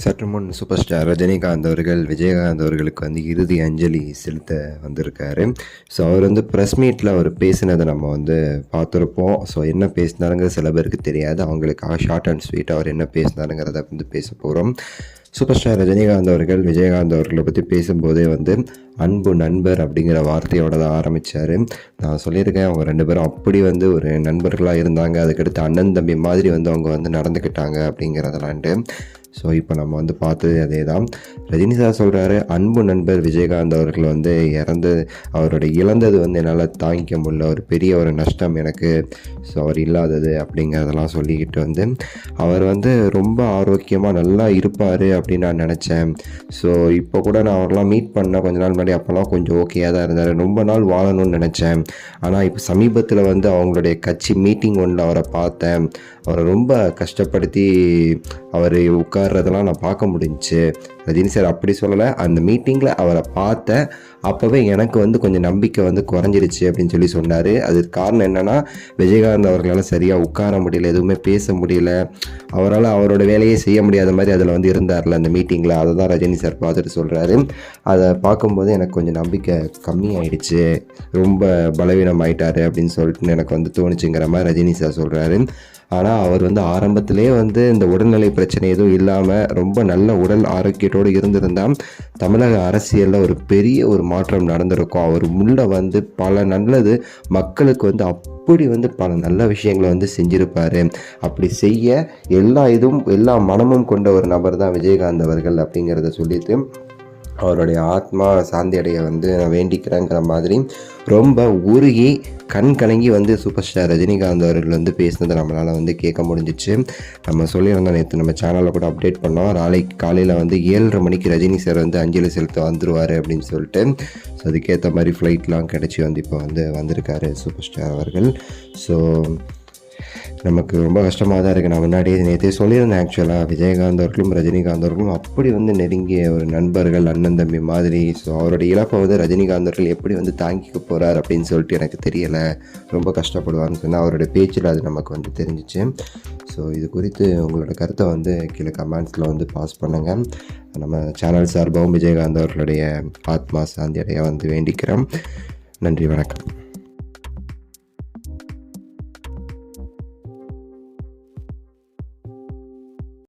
சற்று முன் super star Rajinikanth அவர்கள் விஜயகாந்த் அவர்களுக்கு வந்து இறுதி அஞ்சலி செலுத்த வந்திருக்காரு. ஸோ அவர் வந்து ப்ரெஸ் மீட்டில் அவர் பேசினதை நம்ம வந்து பார்த்துருப்போம். ஸோ என்ன பேசினாருங்கிறது சில பேருக்கு தெரியாது. அவங்களுக்காக ஷார்ட் அண்ட் ஸ்வீட் அவர் என்ன பேசினாருங்கிறத வந்து பேச போகிறோம். சூப்பர் ஸ்டார் ரஜினிகாந்த் அவர்கள் விஜயகாந்த் அவர்களை பற்றி பேசும்போதே வந்து அன்பு நண்பர் அப்படிங்கிற வார்த்தையோட தான் ஆரம்பித்தார். நான் சொல்லியிருக்கேன், அவங்க ரெண்டு பேரும் அப்படி வந்து ஒரு நண்பர்களாக இருந்தாங்க. அதுக்கடுத்து அண்ணன் தம்பி மாதிரி வந்து அவங்க வந்து நடந்துக்கிட்டாங்க அப்படிங்கிறதெல்லாண்டு. ஸோ இப்போ நம்ம வந்து பார்த்தது அதே தான். ரஜினி சார் சொல்கிறாரு, அன்பு நண்பர் விஜயகாந்த் அவர்கள் வந்து அவரோட இழந்தது வந்து என்னால் தாங்கிக்க முடியல, ஒரு பெரிய ஒரு நஷ்டம் எனக்கு. ஸோ அவர் இல்லாதது அப்படிங்கிறதெல்லாம் சொல்லிக்கிட்டு வந்து அவர் வந்து ரொம்ப ஆரோக்கியமாக நல்லா இருப்பார் அப்படின்னு நான் நினச்சேன். ஸோ இப்போ கூட நான் அவரெல்லாம் மீட் பண்ண கொஞ்ச நாள் முன்னாடி, அப்போல்லாம் கொஞ்சம் ஓகேயாக தான் இருந்தார். ரொம்ப நாள் வாழணும்னு நினச்சேன். ஆனால் இப்போ சமீபத்தில் வந்து அவங்களுடைய கட்சி மீட்டிங் ஒன்றில் அவரை பார்த்தேன். அவரை ரொம்ப கஷ்டப்படுத்தி அவர் உட்கார்றதெல்லாம் நான் பார்க்க முடிஞ்சிச்சு. ரஜினி சார் அப்படி சொல்லலை, அந்த மீட்டிங்கில் அவரை பார்த்தேன், அப்போவே எனக்கு வந்து கொஞ்சம் நம்பிக்கை வந்து குறைஞ்சிருச்சு அப்படின்னு சொல்லி சொன்னார். அதுக்கு காரணம் என்னென்னா, விஜயகாந்த் அவர்களால் சரியாக உட்கார முடியல, எதுவுமே பேச முடியல, அவரால் அவரோட வேலையே செய்ய முடியாத மாதிரி அதில் வந்து இருந்தார்ல அந்த மீட்டிங்கில். அதை தான் ரஜினி சார் பார்த்துட்டு சொல்கிறாரு. அதை பார்க்கும்போது எனக்கு கொஞ்சம் நம்பிக்கை கம்மியாயிடுச்சு, ரொம்ப பலவீனம் ஆயிட்டாரு அப்படின்னு சொல்லிட்டு எனக்கு வந்து தோணுச்சுங்கிற மாதிரி ரஜினி சார் சொல்கிறாரு. ஆனால் அவர் வந்து ஆரம்பத்திலே வந்து இந்த உடல்நிலை பிரச்சனை எதுவும் இல்லாமல் ரொம்ப நல்ல உடல் ஆரோக்கியத்தோடு இருந்திருந்தால் தமிழக அரசியலில் ஒரு பெரிய ஒரு மாற்றம் நடந்திருக்கும். அவர் முள்ள வந்து பல நல்லது மக்களுக்கு வந்து அப்படி வந்து பல நல்ல விஷயங்களை வந்து செஞ்சுருப்பார். அப்படி செய்ய எல்லா மனமும் கொண்ட ஒரு நபர் தான் விஜயகாந்த் அவர்கள் அப்படிங்கிறத சொல்லிட்டு அவருடைய ஆத்மா சாந்தி அடைய வந்து நான் வேண்டிக்கிறேங்கிற மாதிரி ரொம்ப உருகி கண் கலங்கி வந்து சூப்பர் ஸ்டார் ரஜினிகாந்த் அவர்கள் வந்து பேசினதை நம்மளால் வந்து கேட்க முடிஞ்சிச்சு. நம்ம சொல்லியிருந்தோம், நேற்று நம்ம சேனலில் கூட அப்டேட் பண்ணோம், நாளைக்கு காலையில் வந்து 7:30 மணிக்கு ரஜினி சார் வந்து அஞ்சலி செலுத்த வந்துடுவார் அப்படின்னு சொல்லிட்டு. ஸோ அதுக்கேற்ற மாதிரி ஃப்ளைட்லாம் கிடச்சி வந்து இப்போ வந்து வந்திருக்காரு சூப்பர் ஸ்டார் அவர்கள். ஸோ நமக்கு ரொம்ப கஷ்டமாக தான் இருக்குது. நான் முன்னாடியே நேற்றே சொல்லியிருந்தேன், ஆக்சுவலாக விஜயகாந்த் அவர்களும் ரஜினிகாந்த் அவர்களும் அப்படி வந்து நெருங்கிய ஒரு நண்பர்கள், அண்ணன் தம்பி மாதிரி. ஸோ அவருடைய இழப்பை வந்து ரஜினிகாந்த் அவர்கள் எப்படி வந்து தாங்கிக்க போகிறார் அப்படின்னு சொல்லிட்டு எனக்கு தெரியலை. ரொம்ப கஷ்டப்படுவார்னு சொன்னால் அவருடைய பேச்சில் அது நமக்கு வந்து தெரிஞ்சிச்சு. ஸோ இது குறித்து உங்களோட கருத்தை வந்து கீழே கமெண்ட்ஸில் வந்து பாஸ் பண்ணுங்கள். நம்ம சேனல் சார்பாகவும் விஜயகாந்த் அவர்களுடைய ஆத்மா சாந்தி அடைய வந்து வேண்டிக்கிறோம். நன்றி, வணக்கம்.